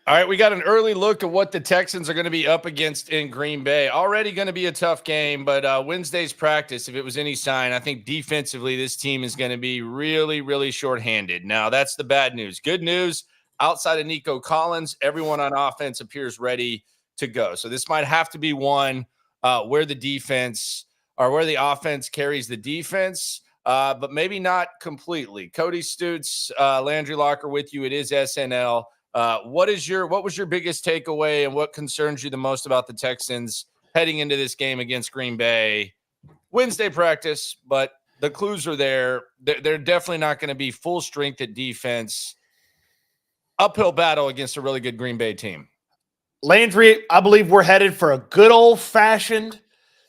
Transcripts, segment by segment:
All right, we got an early look at what the Texans are going to be up against in Green Bay. Already going to be a tough game, but Wednesday's practice, if it was any sign, I think defensively this team is going to be really, really shorthanded. Now, that's the bad news. Good news, outside of Nico Collins, everyone on offense appears ready to go. So this might have to be one where the defense or where the offense carries the defense, but maybe not completely. Cody, Stoots, Landry Locker with you. It is S&L. What was your biggest takeaway and what concerns you the most about the Texans heading into this game against Green Bay? Wednesday practice, but the clues are there. They're definitely not going to be full strength at defense. Uphill battle against a really good Green Bay team. Landry, I believe we're headed for a good old-fashioned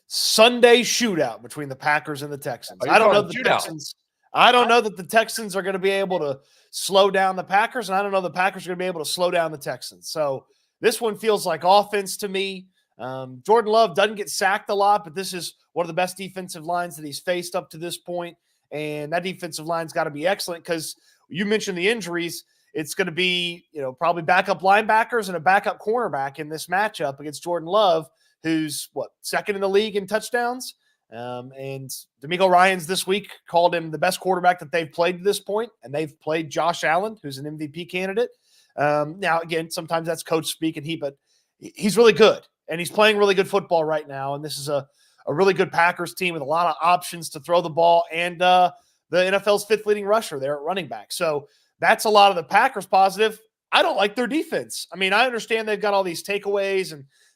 Sunday shootout between the Packers and the Texans. I don't know the Texans. I don't know that the Texans are going to be able to slow down the Packers, and I don't know the Packers are going to be able to slow down the Texans. So this one feels like offense to me. Jordan Love doesn't get sacked a lot, but this is one of the best defensive lines that he's faced up to this point, and that defensive line's got to be excellent because you mentioned the injuries. It's going to be, probably backup linebackers and a backup cornerback in this matchup against Jordan Love, who's, second in the league in touchdowns. And D'Amico Ryans this week called him the best quarterback that they've played to this point, and they've played Josh Allen, who's an MVP candidate. Now, again, sometimes that's coach speak, but he's really good, and he's playing really good football right now, and this is a really good Packers team with a lot of options to throw the ball, and the NFL's fifth leading rusher there at running back. So that's a lot of the Packers positive. I don't like their defense. I mean, I understand they've got all these takeaways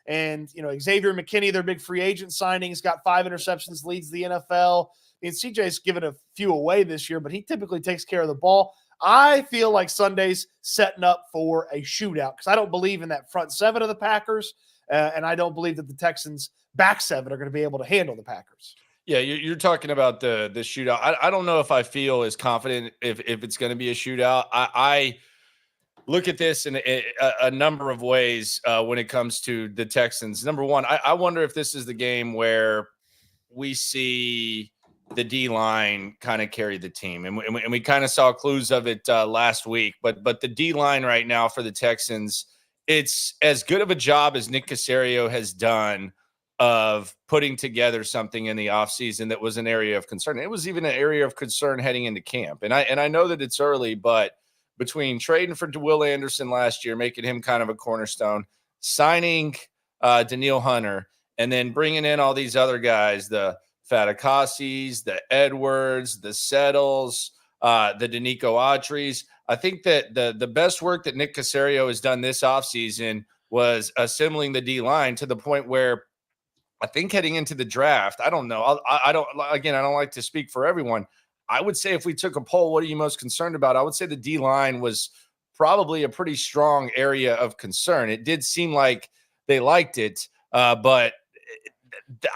and Xavier McKinney, their big free agent signing, has got 5 interceptions, leads the NFL. I mean, CJ's given a few away this year, but he typically takes care of the ball. I feel like Sunday's setting up for a shootout because I don't believe in that front seven of the Packers, and I don't believe that the Texans' back seven are going to be able to handle the Packers. Yeah, you're talking about the shootout. I don't know if I feel as confident if it's going to be a shootout. I look at this in a number of ways when it comes to the Texans. Number one, I wonder if this is the game where we see the D-line kind of carry the team. And we kind of saw clues of it last week. But the D-line right now for the Texans, it's as good of a job as Nick Caserio has done of putting together something in the offseason that was an area of concern. It was even an area of concern heading into camp. And I know that it's early, but between trading for Will Anderson last year, making him kind of a cornerstone, signing Danielle Hunter, and then bringing in all these other guys, the Fatakasis, the Edwards, the Settles, the Nico Autrys. I think that the best work that Nick Caserio has done this offseason was assembling the D-line to the point where I think heading into the draft, I don't know. I don't like to speak for everyone. I would say if we took a poll, what are you most concerned about? I would say the D-line was probably a pretty strong area of concern. It did seem like they liked it, but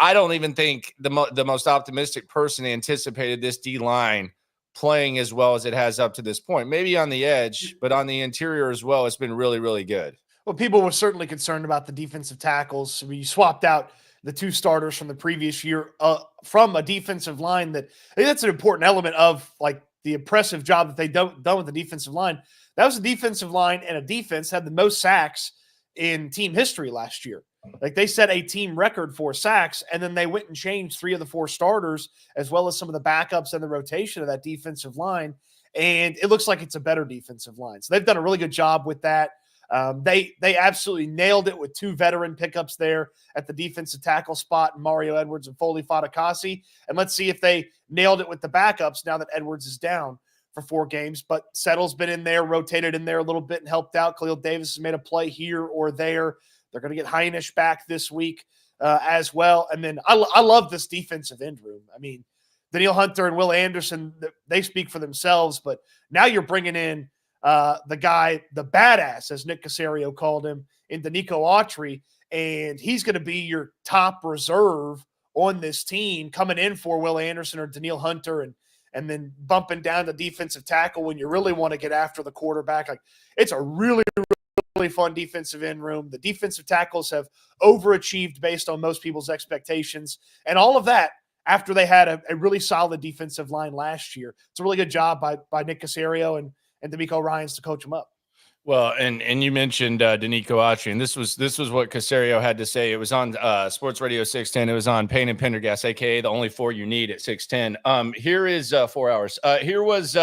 I don't even think the most optimistic person anticipated this D-line playing as well as it has up to this point. Maybe on the edge, but on the interior as well, it's been really, really good. Well, people were certainly concerned about the defensive tackles. I mean, you swapped out the 2 starters from the previous year from a defensive line that I think that's an important element of like the impressive job that they've done with the defensive line. That was a defensive line and a defense had the most sacks in team history last year. Like they set a team record for sacks, and then they went and changed 3 of the 4 starters as well as some of the backups and the rotation of that defensive line. And it looks like it's a better defensive line. So they've done a really good job with that. They absolutely nailed it with 2 veteran pickups there at the defensive tackle spot, Mario Edwards and Foley Fatukasi. And let's see if they nailed it with the backups now that Edwards is down for 4 games. But Settle's been in there, rotated in there a little bit and helped out. Khalil Davis has made a play here or there. They're going to get Heinisch back this week as well. And then I love this defensive end room. I mean, Danielle Hunter and Will Anderson, they speak for themselves. But now you're bringing in the guy, the badass, as Nick Caserio called him, into Nico Autry, and he's going to be your top reserve on this team coming in for Will Anderson or Danielle Hunter and then bumping down the defensive tackle when you really want to get after the quarterback. Like it's a really, really fun defensive end room. The defensive tackles have overachieved based on most people's expectations, and all of that after they had a really solid defensive line last year. It's a really good job by Nick Caserio and D'Amico Ryans to coach him up. Well, and you mentioned Nico Autry, and this was what Caserio had to say. It was on Sports Radio 610. It was on Payne and Pendergast, aka the only four you need at 610. Here is 4 hours. Here was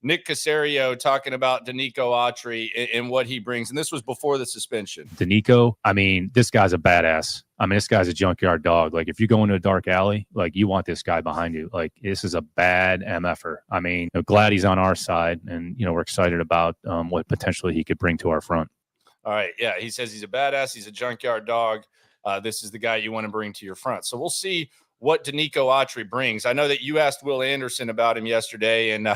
Nick Caserio talking about Nico Autry and what he brings, and this was before the suspension. Nico, I mean, this guy's a badass. I mean, this guy's a junkyard dog. Like, if you go into a dark alley, like, you want this guy behind you. Like, this is a bad MFer. I mean, glad he's on our side, and, we're excited about what potentially he could bring to our front. All right. Yeah, he says he's a badass. He's a junkyard dog. This is the guy you want to bring to your front. So we'll see what Nico Autry brings. I know that you asked Will Anderson about him yesterday, and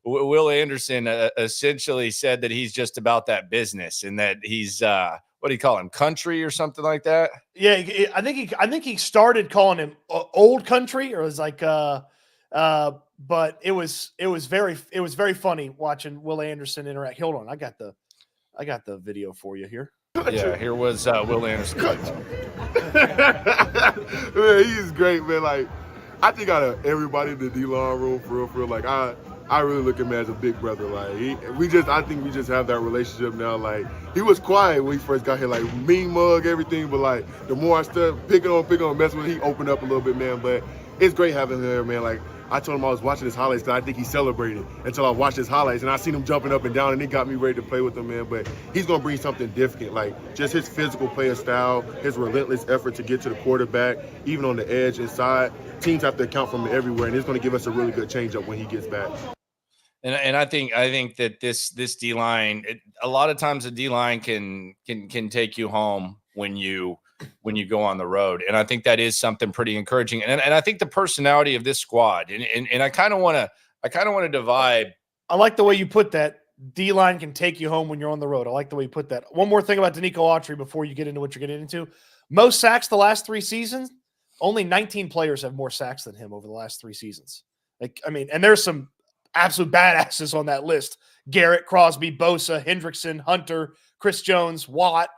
Will Anderson essentially said that he's just about that business and that he's what do you call him, country or something like that? Yeah, I think he started calling him old country, or it was like but it was very funny watching Will Anderson interact. Hold on, I got the video for you here. Yeah, here was Will Anderson. Man, he's great, man. Like, I think out of everybody in the D-line room, for real, like, I really look at him as a big brother. Like, I think we just have that relationship now. Like, he was quiet when he first got here, like, mean mug, everything. But, like, the more I started picking on, messing with him, he opened up a little bit, man. But it's great having him there, man. Like, I told him I was watching his highlights because I think he celebrated until I watched his highlights. And I seen him jumping up and down, and it got me ready to play with him, man. But he's going to bring something different, like just his physical player style, his relentless effort to get to the quarterback, even on the edge inside. Teams have to account for him everywhere, and it's going to give us a really good changeup when he gets back. And I think that this D-line, a lot of times the D-line can take you home when you go on the road. And I think that is something pretty encouraging. And I think the personality of this squad, and I kind of want to divide. I like the way you put that. D-line can take you home when you're on the road. I like the way you put that. One more thing about Nico Autry before you get into what you're getting into. Most sacks the last 3 seasons. Only 19 players have more sacks than him over the last 3 seasons. Like, I mean, and there's some absolute badasses on that list. Garrett, Crosby, Bosa, Hendrickson, Hunter, Chris Jones, Watt.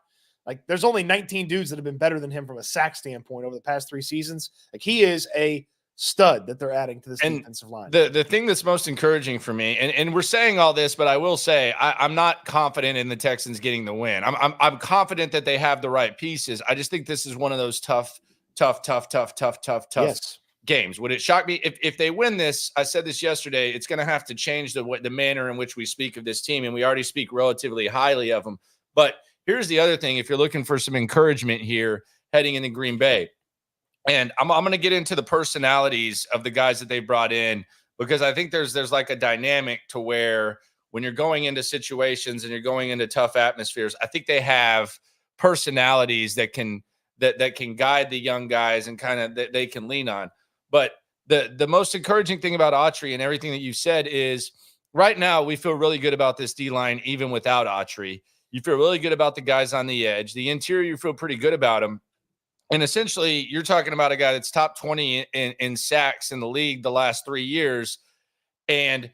Like, there's only 19 dudes that have been better than him from a sack standpoint over the past 3 seasons. Like, he is a stud that they're adding to this defensive line. The thing that's most encouraging for me, and we're saying all this, but I will say I'm not confident in the Texans getting the win. I'm confident that they have the right pieces. I just think this is one of those tough yes. games. Would it shock me if they win this? I said this yesterday. It's going to have to change the manner in which we speak of this team, and we already speak relatively highly of them. But here's the other thing: if you're looking for some encouragement here heading into Green Bay, and I'm going to get into the personalities of the guys that they brought in, because I think there's like a dynamic to where when you're going into situations and you're going into tough atmospheres, I think they have personalities that can guide the young guys and kind of that they can lean on. But the most encouraging thing about Autry and everything that you said is right now we feel really good about this D-line even without Autry. You feel really good about the guys on the edge. The interior, you feel pretty good about them. And essentially, you're talking about a guy that's top 20 in sacks in the league the last 3 years, and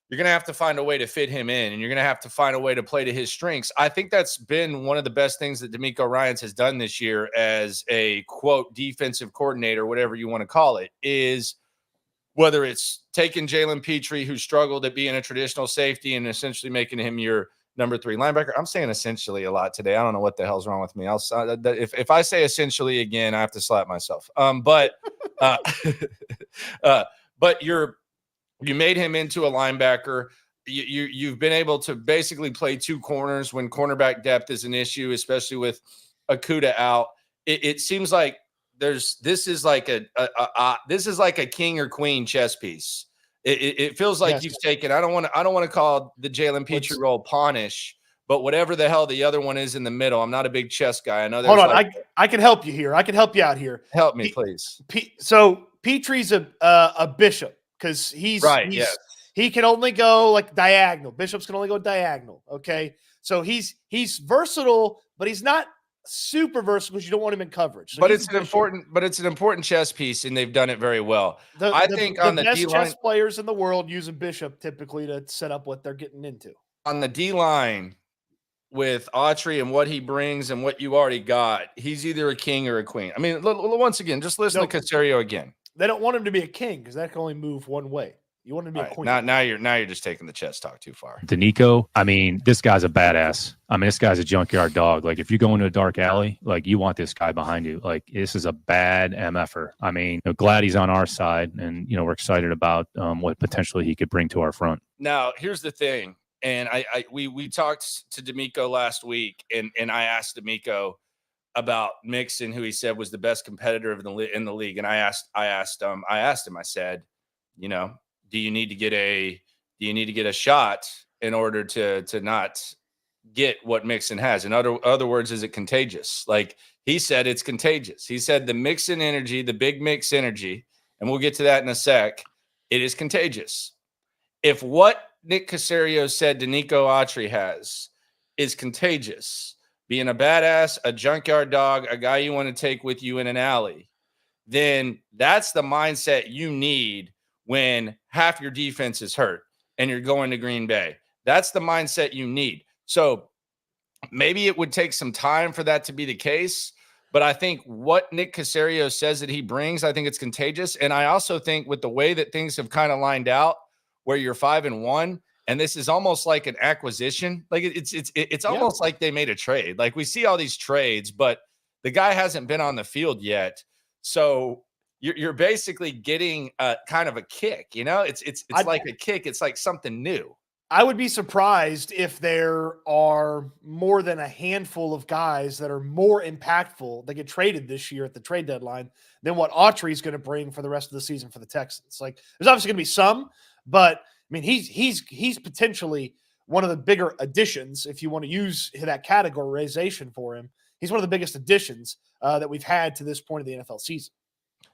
you're going to have to find a way to fit him in, and you're going to have to find a way to play to his strengths. I think that's been one of the best things that DeMeco Ryans has done this year as a, quote, defensive coordinator, whatever you want to call it, is whether it's taking Jalen Petrie, who struggled at being a traditional safety, and essentially making him your number 3 linebacker. I'm saying essentially a lot today. I don't know what the hell's wrong with me. If I say essentially again, I have to slap myself. But you made him into a linebacker. You've been able to basically play 2 corners when cornerback depth is an issue, especially with Akuda out. It seems like this is like a king or queen chess piece. It feels like you've taken. I don't want to call the Jalen Petrie role pawnish, but whatever the hell the other one is in the middle. I'm not a big chess guy. I know. Hold on, I can help you here. I can help you out here. Help me, please. So Petrie's a bishop because he's right. Yes, he can only go like diagonal. Bishops can only go diagonal. Okay, so he's versatile, but he's not super versatile because you don't want him in coverage. So but it's an important chess piece, and they've done it very well. I think on the best D-line, chess players in the world use a bishop typically to set up what they're getting into. On the D-line with Autry and what he brings and what you already got, he's either a king or a queen. I mean, once again, just listen to Caserio again. They don't want him to be a king because that can only move one way. You want him to be All a right, queen. now you're just taking the chess talk too far. To Nico, I mean, this guy's a badass. I mean, this guy's a junkyard dog. Like, if you go into a dark alley, like, you want this guy behind you. Like, this is a bad MFer. I mean, glad he's on our side, and we're excited about what potentially he could bring to our front. Now, here's the thing, and we talked to D'Amico last week, and I asked D'Amico about Mixon, who he said was the best competitor in the league, and I asked him. I said, do you need to get a shot in order to not get what Mixon has? In other words, is it contagious? Like, he said it's contagious. He said the Mixon energy, the big mix energy, and we'll get to that in a sec, it is contagious. If what Nick Caserio said to Nico Autry has is contagious, being a badass, a junkyard dog, a guy you want to take with you in an alley, then that's the mindset you need when half your defense is hurt and you're going to Green Bay. That's the mindset you need. So maybe it would take some time for that to be the case, but I think what Nick Caserio says that he brings, I think it's contagious. And I also think with the way that things have kind of lined out, where you're 5-1, and this is almost like an acquisition. Like, it's almost like they made a trade. Like, we see all these trades, but the guy hasn't been on the field yet. So you're basically getting kind of a kick, it's like a kick. It's like something new. I would be surprised if there are more than a handful of guys that are more impactful that get traded this year at the trade deadline than what Autry is going to bring for the rest of the season for the Texans. Like, there's obviously going to be some, but I mean, he's potentially one of the bigger additions, if you want to use that categorization for him. He's one of the biggest additions that we've had to this point of the NFL season.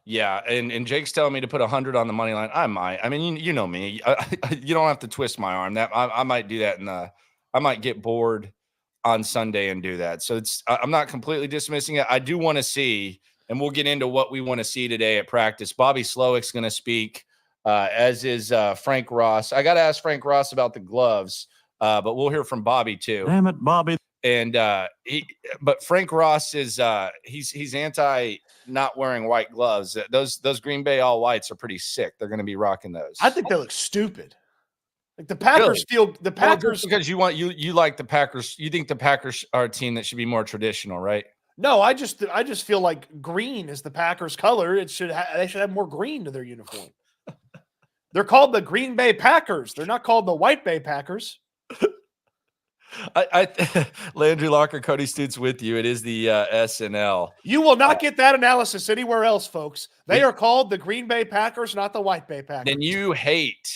Yeah, and Jake's telling me to put 100 on the money line. I might. I mean, you know me. You don't have to twist my arm. That I might do that, and I might get bored on Sunday and do that. So I'm not completely dismissing it. I do want to see, and we'll get into what we want to see today at practice. Bobby Slowick's going to speak, as is Frank Ross. I got to ask Frank Ross about the gloves, but we'll hear from Bobby too. Damn it, Bobby. And but Frank Ross is he's anti not wearing white gloves. Those Green Bay all whites are pretty sick. They're going to be rocking those. I think they look stupid. Like, the Packers because you like the Packers. You think the Packers are a team that should be more traditional, right? No, I just feel like green is the Packers color. They should have more green to their uniform. They're called the Green Bay Packers. They're not called the White Bay Packers. Landry Locker, Cody Stoots with you. It is the S&L. You will not get that analysis anywhere else, folks. They are called the Green Bay Packers, not the White Bay Packers. Then you hate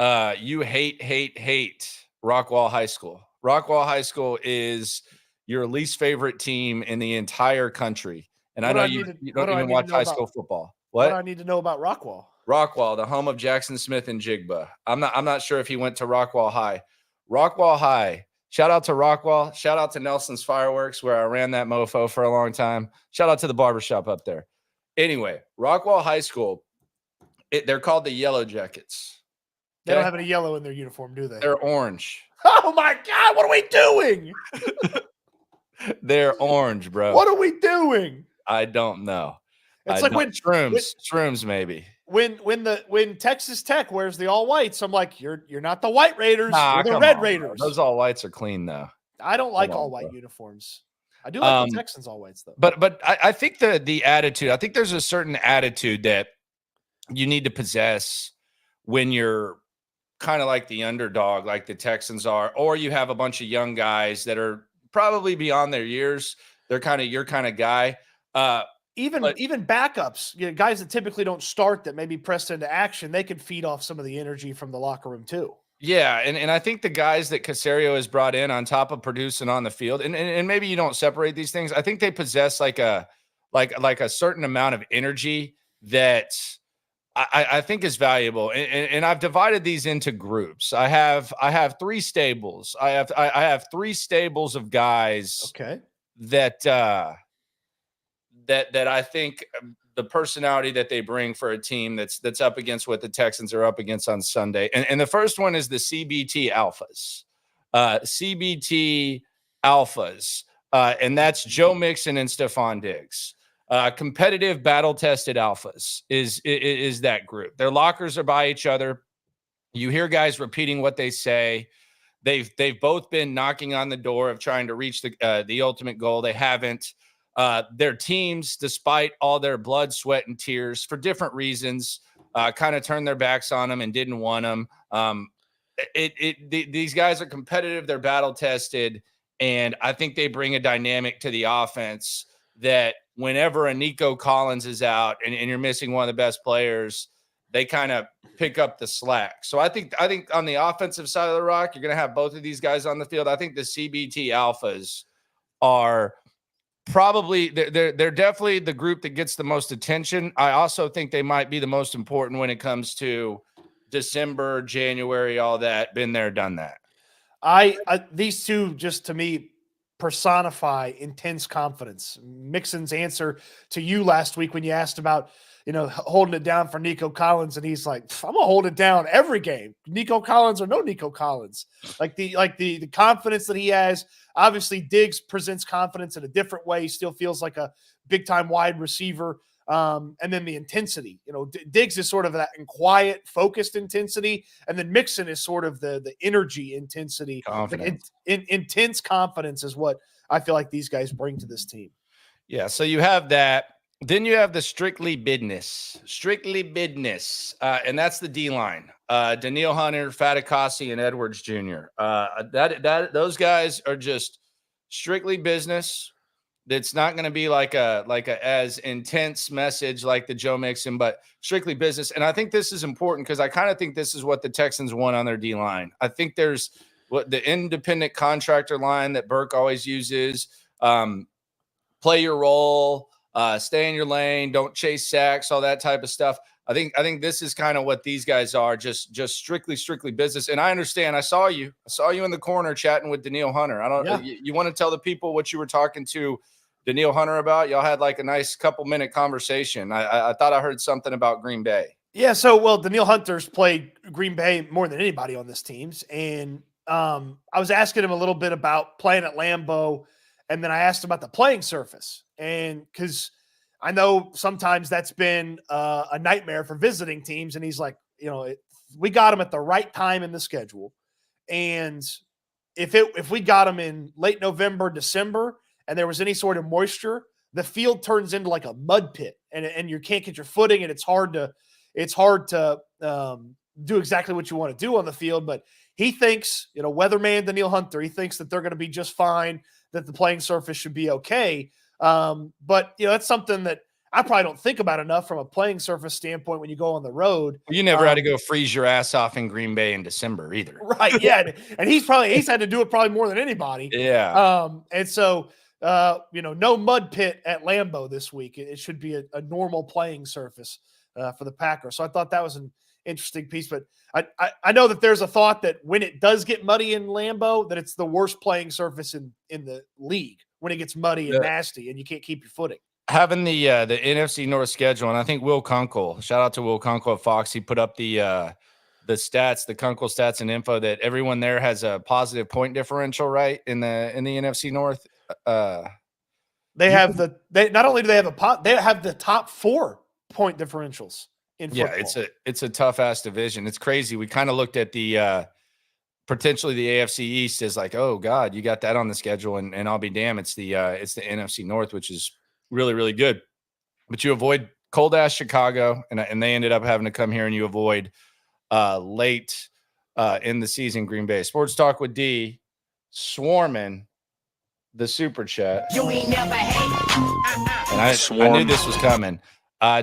Rockwall High School. Rockwall High School is your least favorite team in the entire country. And I know you don't even watch high school football. What do I need to know about Rockwall? Rockwall, the home of Jackson Smith and Jigba. I'm not sure if he went to Rockwall High. Rockwall High. Shout out to Rockwall. Shout out to Nelson's Fireworks, where I ran that mofo for a long time. Shout out to the barbershop up there. Anyway, Rockwall High School, they're called the Yellow Jackets. They don't have any yellow in their uniform, do they? They're orange. Oh, my God. What are we doing? They're orange, bro. What are we doing? I don't know. It's like when shrooms maybe. When Texas Tech wears the all whites, I'm like, you're not the White Raiders, you're the Red Raiders. Those all whites are clean though. I don't like all white uniforms. I do like the Texans all whites though. But I think the attitude. I think there's a certain attitude that you need to possess when you're kind of like the underdog, like the Texans are, or you have a bunch of young guys that are probably beyond their years. They're kind of your kind of guy. Even backups, guys that typically don't start that maybe pressed into action, they can feed off some of the energy from the locker room too. Yeah, and I think the guys that Caserio has brought in on top of producing on the field, and maybe you don't separate these things. I think they possess like a certain amount of energy that I think is valuable. And I've divided these into groups. I have three stables. I have three stables of guys. Okay. That I think the personality that they bring for a team that's up against what the Texans are up against on Sunday. And the first one is the CBT Alphas. CBT Alphas. And that's Joe Mixon and Stefon Diggs. Competitive, battle-tested alphas is that group. Their lockers are by each other. You hear guys repeating what they say. They've both been knocking on the door of trying to reach the ultimate goal. They haven't. Their teams, despite all their blood, sweat, and tears, for different reasons, kind of turned their backs on them and didn't want them. These guys are competitive. They're battle tested, and I think they bring a dynamic to the offense that whenever a Nico Collins is out and you're missing one of the best players, they kind of pick up the slack. So I think on the offensive side of the rock, you're going to have both of these guys on the field. I think the CBT Alphas are probably they're definitely the group that gets the most attention. I also think they might be the most important when it comes to December, January, all that. Been there, done that. These two, just to me, personify intense confidence. Mixon's answer to you last week when you asked about, holding it down for Nico Collins, and he's like, I'm gonna hold it down every game, Nico Collins or no Nico Collins. Like the confidence that he has. Obviously, Diggs presents confidence in a different way. He still feels like a big time wide receiver. And then the intensity, Diggs is sort of that quiet, focused intensity. And then Mixon is sort of the energy intensity. Confidence. Intense confidence is what I feel like these guys bring to this team. Yeah. So you have that. Then you have the strictly business, and that's the D line. Daniil Hunter, Fatukasi, and Edwards Jr. Those guys are just strictly business. It's not going to be like a as intense message like the Joe Mixon, but strictly business. And I think this is important because I kind of think this is what the Texans want on their D line. I think there's what the independent contractor line that Burke always uses. Play your role. Stay in your lane, don't chase sacks, all that type of stuff. I think this is kind of what these guys are, just strictly business. And I understand. I saw you in the corner chatting with Daniil Hunter. You want to tell the people what you were talking to Daniil Hunter about? Y'all had like a nice couple minute conversation. I thought I heard something about Green Bay. Yeah. So, Daniil Hunter's played Green Bay more than anybody on this team's. And I was asking him a little bit about playing at Lambeau. And then I asked him about the playing surface. And because I know sometimes that's been a nightmare for visiting teams. And he's like, we got him at the right time in the schedule. And if we got him in late November, December, and there was any sort of moisture, the field turns into like a mud pit and you can't get your footing. And it's hard to do exactly what you want to do on the field. But he thinks, weatherman Daniil Hunter, he thinks that they're going to be just fine, that the playing surface should be okay. But that's something that I probably don't think about enough from a playing surface standpoint when you go on the road. You never had to go freeze your ass off in Green Bay in December either. Right. Yeah. And he's had to do it probably more than anybody. Yeah. And so, no mud pit at Lambeau this week. It should be a normal playing surface for the Packers. So I thought that was an interesting piece, but I know that there's a thought that when it does get muddy in Lambeau, that it's the worst playing surface in the league when it gets muddy and nasty and you can't keep your footing. Having the NFC North schedule, and I think Will Kunkel, shout out to Will Kunkel at Fox, he put up the stats, the Kunkel stats and info that everyone there has a positive point differential, right? In the NFC North. They not only do they have they have the top 4 point differentials in football. Yeah, it's a tough ass division. It's crazy. We kind of looked at the potentially the AFC East as like, oh God, you got that on the schedule, and I'll be damned, it's the NFC North, which is really, really good. But you avoid cold ass Chicago, and they ended up having to come here, and you avoid late in the season Green Bay. Sports Talk with D swarming the super chat. You ain't never hate. And I knew this was coming.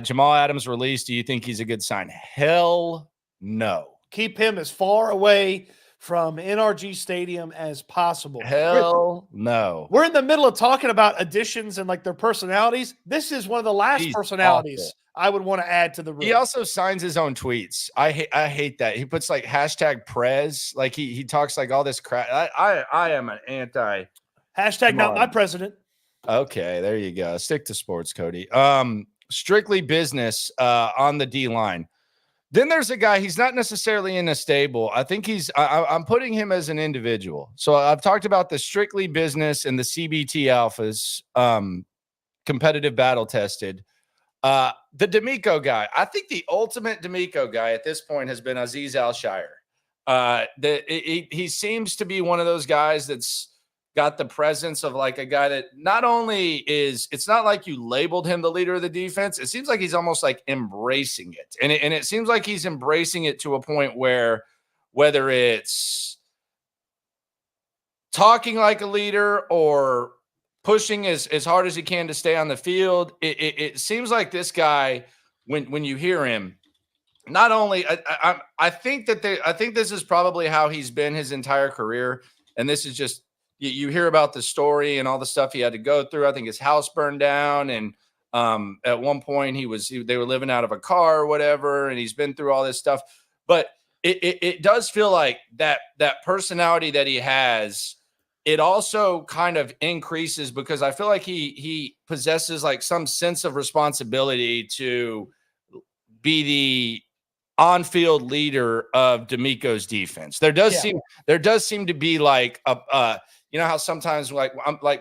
Jamal Adams released. Do you think he's a good sign? Hell no. Keep him as far away from NRG Stadium as possible. Hell no. We're in the middle of talking about additions and like their personalities. This is one of the last personalities awful. I would want to add to the room. He also signs his own tweets. I hate that. He puts like #Prez. Like he talks like all this crap. I am an anti. Not my president. Okay, there you go. Stick to sports, Cody. Strictly business on the D line. Then there's a guy, he's not necessarily in a stable. I think I'm putting him as an individual. So I've talked about the strictly business and the CBT alphas, competitive battle tested. The D'Amico guy, I think the ultimate D'Amico guy at this point has been Azeez Al-Shire. He seems to be one of those guys that's got the presence of like a guy that not only is, it's not like you labeled him the leader of the defense. It seems like he's almost like embracing it. And it seems like he's embracing it to a point where whether it's talking like a leader or pushing as hard as he can to stay on the field, it seems like this guy, when you hear him, not only I think this is probably how he's been his entire career. And this is just, you hear about the story and all the stuff he had to go through. I think his house burned down, and at one point they were living out of a car or whatever, and he's been through all this stuff. But it does feel like that personality that he has, it also kind of increases because I feel like he possesses like some sense of responsibility to be the on-field leader of DeMeco's defense. There does seem to be like a you know how sometimes like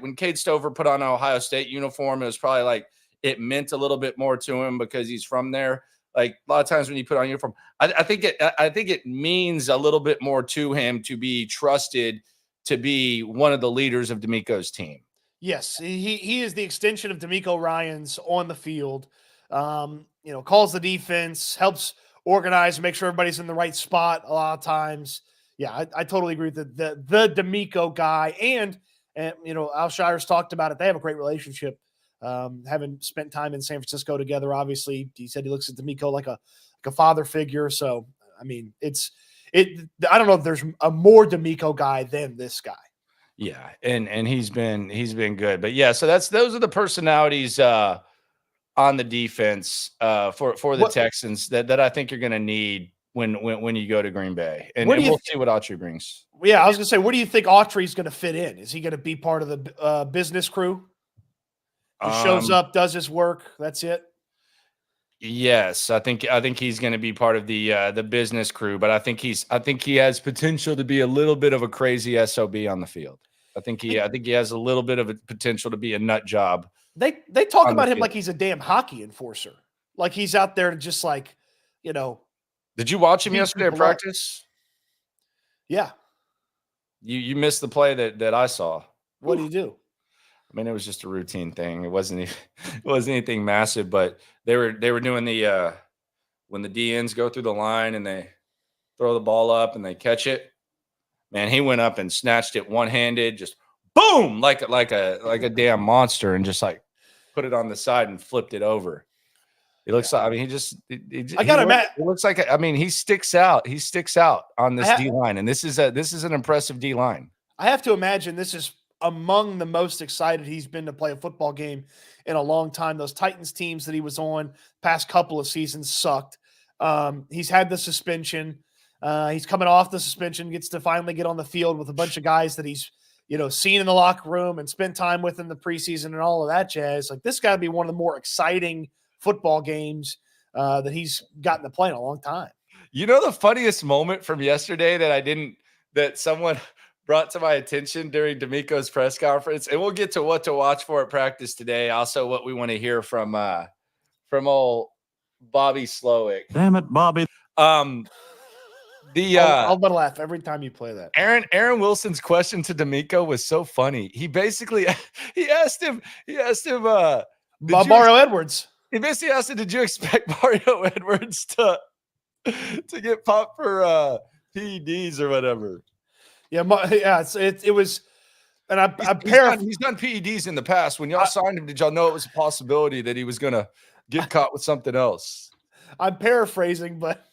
when Cade Stover put on an Ohio State uniform, it was probably like it meant a little bit more to him because he's from there. Like a lot of times when you put on a uniform, I think it means a little bit more to him to be trusted to be one of the leaders of DeMeco's team. Yes, he is the extension of DeMeco Ryans on the field. Calls the defense, helps organize, make sure everybody's in the right spot a lot of times. Yeah, I totally agree with the DeMeco guy. And Al Shire's talked about it. They have a great relationship. Having spent time in San Francisco together, obviously, he said he looks at DeMeco like a father figure. So, I mean, I don't know if there's a more DeMeco guy than this guy. Yeah, and he's been good. But yeah, so those are the personalities on the defense for the Texans that I think you're going to need when you go to Green Bay, and we'll see what Autry brings. Yeah, I was going to say, where do you think Autry's going to fit in? Is he going to be part of the business crew? He shows up, does his work. That's it. Yes, I think he's going to be part of the business crew, but I think he has potential to be a little bit of a crazy SOB on the field. I think he has a little bit of a potential to be a nut job. They talk about him like he's a damn hockey enforcer. Like he's out there to just like, Did you watch him yesterday at practice? Yeah. You missed the play that I saw. What did he do? I mean, it was just a routine thing. It wasn't anything massive, but they were doing the when the DNs go through the line and they throw the ball up and they catch it. Man, he went up and snatched it one-handed, just boom, like a damn monster, and just like put it on the side and flipped it over. It looks like, I mean, it looks like, I mean, he sticks out. He sticks out on this D line, and this is an impressive D line. I have to imagine this is among the most excited he's been to play a football game in a long time. Those Titans teams that he was on past couple of seasons sucked. He's had the suspension. He's coming off the suspension, gets to finally get on the field with a bunch of guys that he's, seen in the locker room and spent time with in the preseason and all of that jazz. Like, this got to be one of the more exciting football games that he's gotten to play in a long time. The funniest moment from yesterday that someone brought to my attention during DeMeco's press conference, and we'll get to what to watch for at practice today. Also, what we want to hear from old Bobby Slowick. Damn it, Bobby. I'll laugh every time you play that. Aaron Wilson's question to DeMeco was so funny. He basically he asked him Mario Edwards. He basically asked him, did you expect Mario Edwards to get popped for PEDs or whatever? Yeah, it was, and he's done PEDs in the past. When y'all signed him, did y'all know it was a possibility that he was going to get caught with something else? I'm paraphrasing, but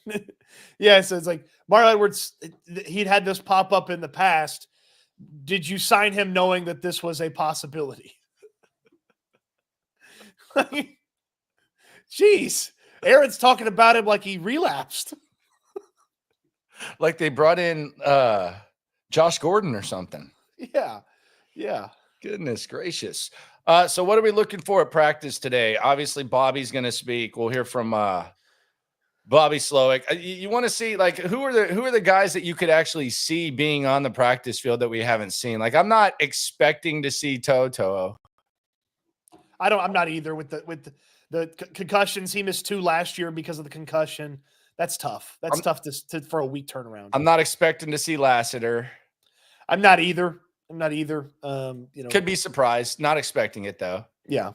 yeah, so it's like Mario Edwards, he'd had this pop up in the past. Did you sign him knowing that this was a possibility? Jeez, Aaron's talking about him like he relapsed. Like they brought in Josh Gordon or something. Yeah. Goodness gracious. So what are we looking for at practice today? Obviously, Bobby's going to speak. We'll hear from Bobby Slowick. You want to see, like, who are the guys that you could actually see being on the practice field that we haven't seen? Like, I'm not expecting to see Toto. I'm not either with the concussions. He missed 2 last year because of the concussion. That's tough. That's tough for a week turnaround. I'm not expecting to see Lassiter. I'm not either. Could be surprised. Not expecting it though. Yeah.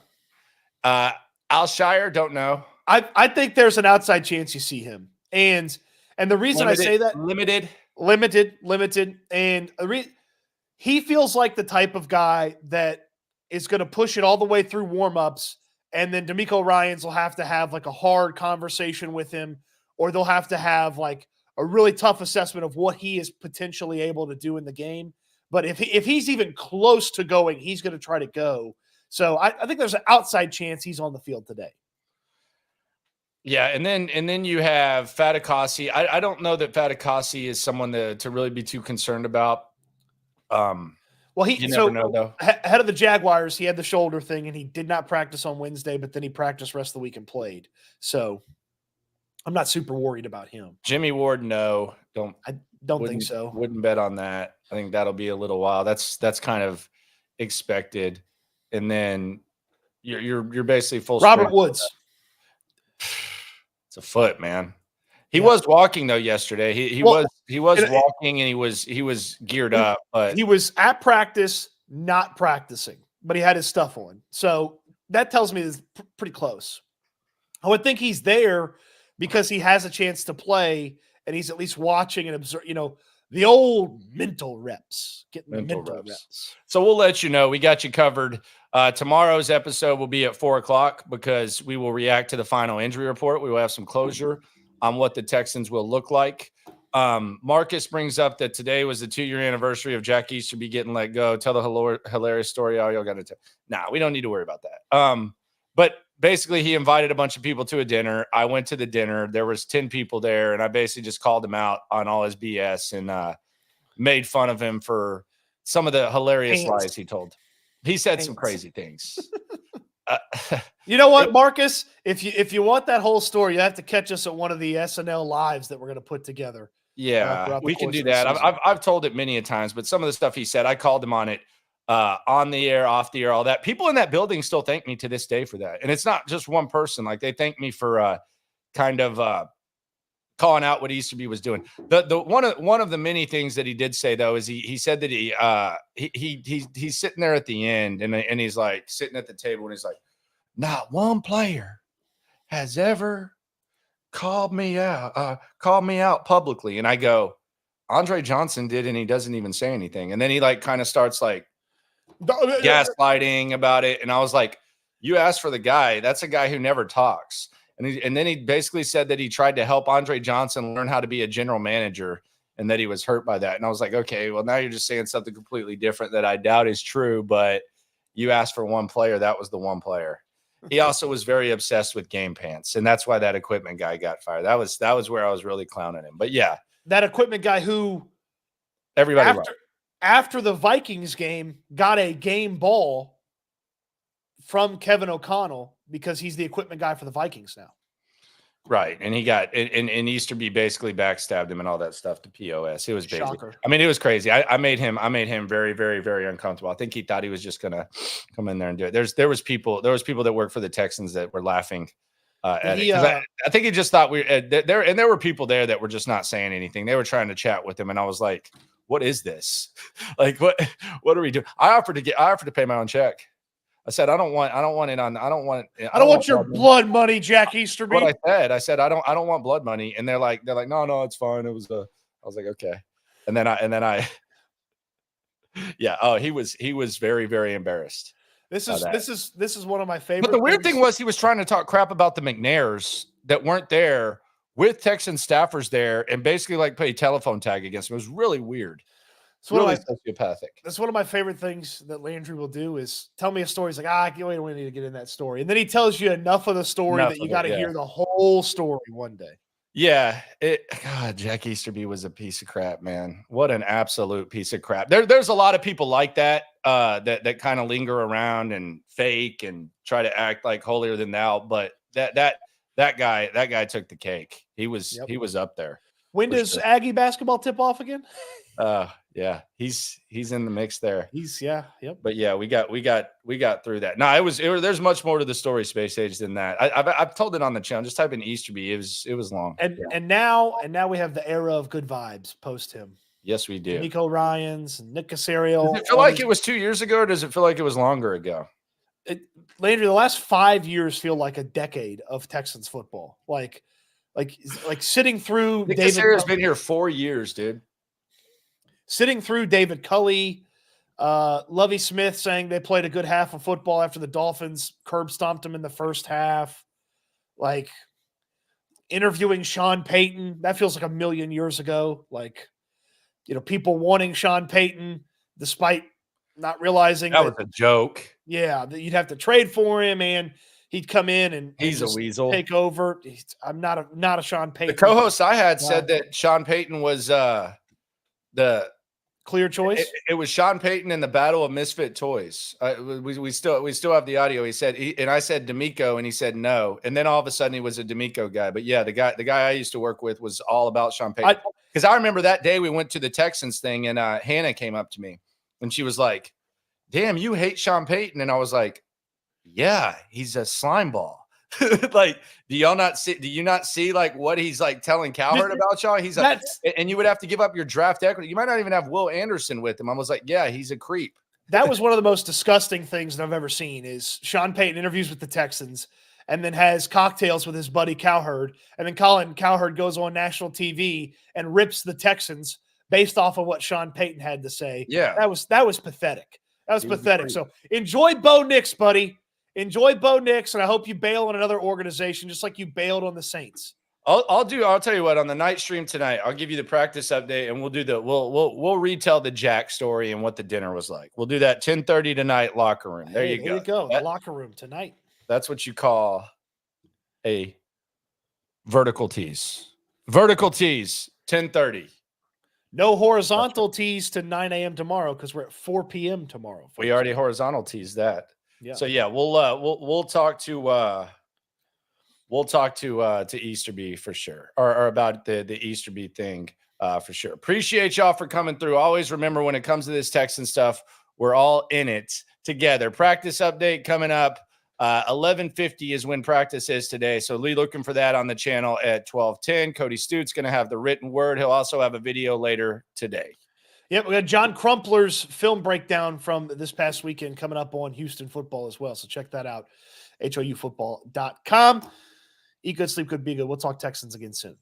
Alshire, don't know. I think there's an outside chance you see him. And the reason I say that limited. And he feels like the type of guy that is going to push it all the way through warmups. And then D'Amico Ryans will have to have like a hard conversation with him, or they'll have to have like a really tough assessment of what he is potentially able to do in the game. But if he's even close to going, he's going to try to go. So I think there's an outside chance he's on the field today. Yeah, and then you have Fatukasi. I don't know that Fatukasi is someone to really be too concerned about. Well, you never know though. Head of the Jaguars, he had the shoulder thing, and he did not practice on Wednesday, but then he practiced rest of the week and played. So I'm not super worried about him. Jimmy Ward, no, I don't think so. Wouldn't bet on that. I think that'll be a little while. That's kind of expected. And then you're basically full. Robert Woods. It's a foot, man. He was walking though yesterday. He was walking, and he was geared up, but he was at practice, not practicing, but he had his stuff on. So that tells me it's pretty close. I would think he's there because he has a chance to play, and he's at least watching and observe, the old mental reps, getting the mental reps. So we'll let you know. We got you covered. Tomorrow's episode will be at 4:00 because we will react to the final injury report. We will have some closure on what the Texans will look like. Marcus brings up that today was the 2-year anniversary of Jack Easterby getting let go. Tell the hilarious story. All y'all got to tell. Nah, we don't need to worry about that. But basically, he invited a bunch of people to a dinner. I went to the dinner. There was 10 people there, and I basically just called him out on all his BS and made fun of him for some of the hilarious lies he told. He said some crazy things. You know what, Marcus? If you want that whole story, you have to catch us at one of the S&L lives that we're going to put together. Yeah, we can do that. I've told it many a times, but some of the stuff he said, I called him on it. On the air, off the air, all that. People in that building still thank me to this day for that. And it's not just one person. Like, they thank me for kind of calling out what Easterby was doing. The one of the many things that he did say though is he said that he's sitting there at the end and he's like sitting at the table and he's like, not one player has ever called me out publicly. And I go, Andre Johnson did, and he doesn't even say anything. And then he like kind of starts like gaslighting about it. And I was like, you asked for the guy. That's a guy who never talks. And then he basically said that he tried to help Andre Johnson learn how to be a general manager and that he was hurt by that. And I was like, okay, well, now you're just saying something completely different that I doubt is true, but you asked for one player. That was the one player. He also was very obsessed with game pants, and that's why that equipment guy got fired. That was where I was really clowning him. But yeah, that equipment guy who everybody after the Vikings game got a game ball from Kevin O'Connell because he's the equipment guy for the Vikings now. Right. And he got and Easterby basically backstabbed him and all that stuff to POS. It was basic. Shocker. I mean, it was crazy. I made him very, very, very uncomfortable. I think he thought he was just gonna come in there and do it. There was people that worked for the Texans that were laughing at it. I think he just thought there were people there that were just not saying anything. They were trying to chat with him, and I was like, what is this? Like, what are we doing? I offered to pay my own check. I said, I don't want your blood money, Jack Easterby. What I said, I don't want blood money. And they're like, no, it's fine. It was I was like, okay. And then I yeah. Oh, he was very, very embarrassed. This is one of my favorite. But the weird thing was he was trying to talk crap about the McNairs that weren't there with Texan staffers there and basically like play telephone tag against him. It was really weird. It's really sociopathic. That's one of my favorite things that Landry will do is tell me a story. He's like, we don't need to get in that story. And then he tells you enough of the story that you got to hear the whole story one day. Yeah. God, Jack Easterby was a piece of crap, man. What an absolute piece of crap. There's a lot of people like that, that kind of linger around and fake and try to act like holier than thou. But that guy took the cake. He was up there. When does Aggie basketball tip off again? Yeah, he's in the mix there. Yep. But yeah, we got through that. No, there's much more to the story, Space Age, than that. I've told it on the channel. Just type in Easterby. It was long. And now we have the era of good vibes post him. Yes, we do. Nico Ryans and Nick Caserio. Does it feel like it was 2 years ago, or does it feel like it was longer ago? Landry, the last 5 years feel like a decade of Texans football. Like sitting through Nick David. Caserio's been here 4 years, dude. Sitting through David Culley, Lovie Smith saying they played a good half of football after the Dolphins curb stomped them in the first half. Like interviewing Sean Payton, that feels like a million years ago. Like, people wanting Sean Payton despite not realizing that was a joke. Yeah, that you'd have to trade for him, and he'd come in and he's a weasel. Take over. I'm not a Sean Payton. The co-host I had said that Sean Payton was the clear choice. It was Sean Payton in the Battle of Misfit Toys. We still have the audio. He said, and I said D'Amico, and he said no. And then all of a sudden he was a D'Amico guy. But yeah, the guy I used to work with was all about Sean Payton. Because I remember that day we went to the Texans thing, and Hannah came up to me, and she was like, "Damn, you hate Sean Payton?" And I was like, "Yeah, he's a slime ball." Like, do you not see like what he's like telling Cowherd about y'all? He's like, and you would have to give up your draft equity. You might not even have Will Anderson with him. I was like, yeah, he's a creep. That was one of the most disgusting things that I've ever seen is Sean Payton interviews with the Texans and then has cocktails with his buddy Cowherd. And then Colin Cowherd goes on national TV and rips the Texans based off of what Sean Payton had to say. Yeah. That was pathetic. That was pathetic. So enjoy Bo Nix, buddy. Enjoy Bo Nix, and I hope you bail on another organization just like you bailed on the Saints. I'll tell you what, on the night stream tonight, I'll give you the practice update, and we'll retell the Jack story and what the dinner was like. We'll do that 10:30 tonight, locker room. There you go. The locker room tonight. That's what you call a vertical tease. Vertical tease, 10:30. No horizontal tease to 9 a.m. tomorrow because we're at 4 p.m. tomorrow. We already horizontal teased that. Yeah. So yeah, we'll talk to Easterby for sure, or about the Easterby thing for sure. Appreciate y'all for coming through. Always remember, when it comes to this Texan stuff, we're all in it together. Practice update coming up. 11:50 is when practice is today. So Lee, looking for that on the channel at 12:10. Cody Stoots going to have the written word. He'll also have a video later today. Yep, we got John Crumpler's film breakdown from this past weekend coming up on Houston football as well. So check that out, HOUfootball.com. Eat good, sleep good, be good. We'll talk Texans again soon.